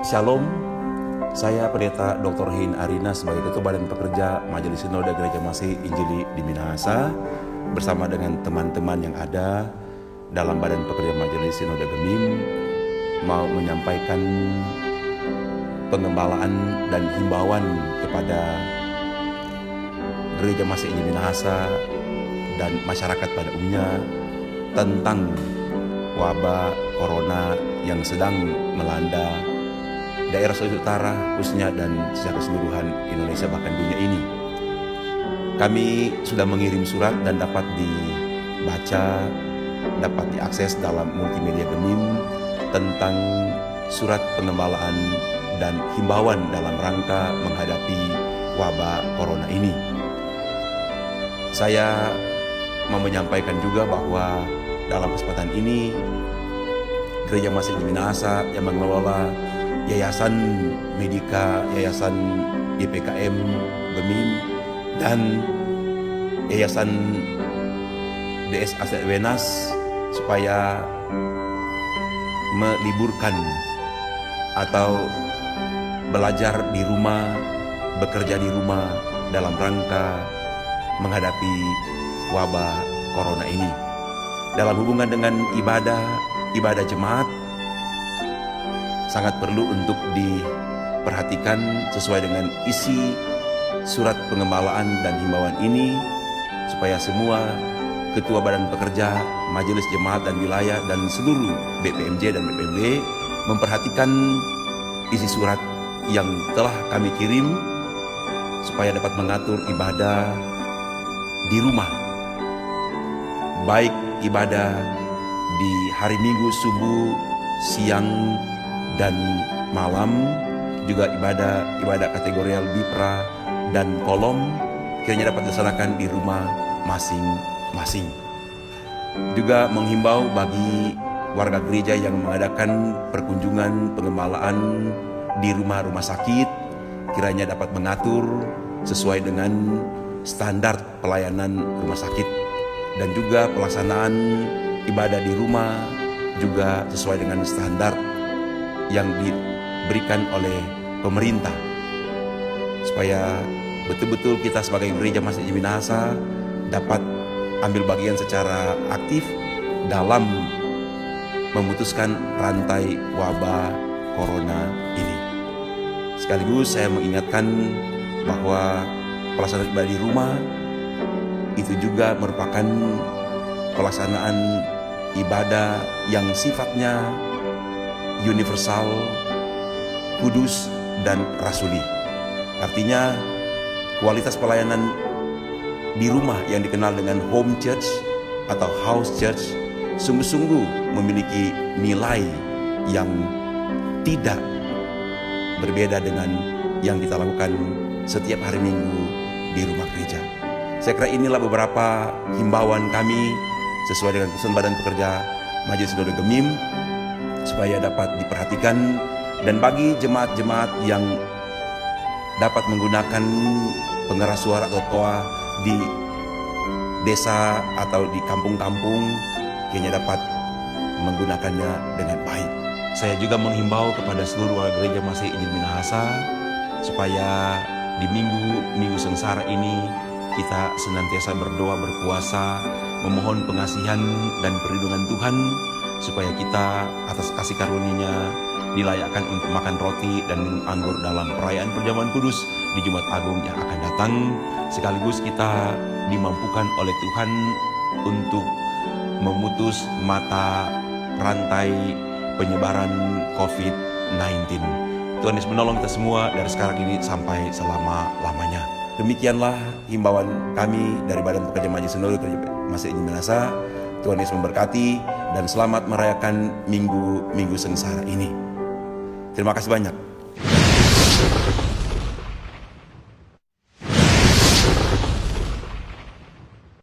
Shalom, saya Pendeta Dr. Hein Arina sebagai Ketua Badan Pekerja Majelis Sinode Gereja Masih Injili di Minahasa bersama dengan teman-teman yang ada dalam Badan Pekerja Majelis Sinode Gemim mau menyampaikan pengembalaan dan himbauan kepada Gereja Masih Injili Minahasa dan masyarakat pada umumnya tentang wabah corona yang sedang melanda daerah Sulawesi Utara khususnya dan secara keseluruhan Indonesia bahkan dunia ini. Kami sudah mengirim surat dan dapat dibaca, dapat diakses dalam multimedia Gemim tentang surat pengembalaan dan himbauan dalam rangka menghadapi wabah corona ini. Saya mau menyampaikan juga bahwa dalam kesempatan ini Gereja Masih Injili Minahasa yang mengelola Yayasan Medika, Yayasan YPKM Gemim, dan Yayasan DS Aset Wenas supaya meliburkan atau belajar di rumah, bekerja di rumah dalam rangka menghadapi wabah corona ini. Dalam hubungan dengan ibadah jemaat, sangat perlu untuk diperhatikan sesuai dengan isi surat pengembalaan dan himbauan ini supaya semua ketua badan pekerja, majelis jemaat dan wilayah dan seluruh BPMJ dan BPMD memperhatikan isi surat yang telah kami kirim supaya dapat mengatur ibadah di rumah, baik ibadah di hari Minggu subuh, siang, dan malam, juga ibadah kategorial Bipra dan Kolom kiranya dapat dilaksanakan di rumah masing-masing. Juga menghimbau bagi warga gereja yang mengadakan perkunjungan pengembalaan di rumah-rumah sakit kiranya dapat mengatur sesuai dengan standar pelayanan rumah sakit, dan juga pelaksanaan ibadah di rumah juga sesuai dengan standar yang diberikan oleh pemerintah, supaya betul-betul kita sebagai Gereja Masih Injili Minahasa dapat ambil bagian secara aktif dalam memutuskan rantai wabah corona ini. Sekaligus saya mengingatkan bahwa pelaksanaan ibadah di rumah itu juga merupakan pelaksanaan ibadah yang sifatnya universal, kudus, dan rasuli. Artinya kualitas pelayanan di rumah yang dikenal dengan home church atau house church sungguh-sungguh memiliki nilai yang tidak berbeda dengan yang kita lakukan setiap hari Minggu di rumah gereja. Saya kira inilah beberapa himbauan kami sesuai dengan pesan Badan Pekerja Majelis Sinode Gemim supaya dapat diperhatikan, dan bagi jemaat-jemaat yang dapat menggunakan pengeras suara atau toa di desa atau di kampung-kampung kayaknya dapat menggunakannya dengan baik. Saya juga menghimbau kepada seluruh warga Gereja Masih Injili Minahasa supaya di minggu sengsara ini kita senantiasa berdoa, berpuasa, memohon pengasihan dan perlindungan Tuhan supaya kita atas kasih karunia-Nya dilayakkan untuk makan roti dan minum anggur dalam perayaan perjamuan kudus di Jumat Agung yang akan datang. Sekaligus kita dimampukan oleh Tuhan untuk memutus mata rantai penyebaran COVID-19. Tuhan Yesus menolong kita semua dari sekarang ini sampai selama-lamanya. Demikianlah himbauan kami dari Badan Pekerja Majelis Sinode Gereja Masih Injili Minahasa. Tuhan Yesus memberkati dan selamat merayakan minggu sengsara ini. Terima kasih banyak.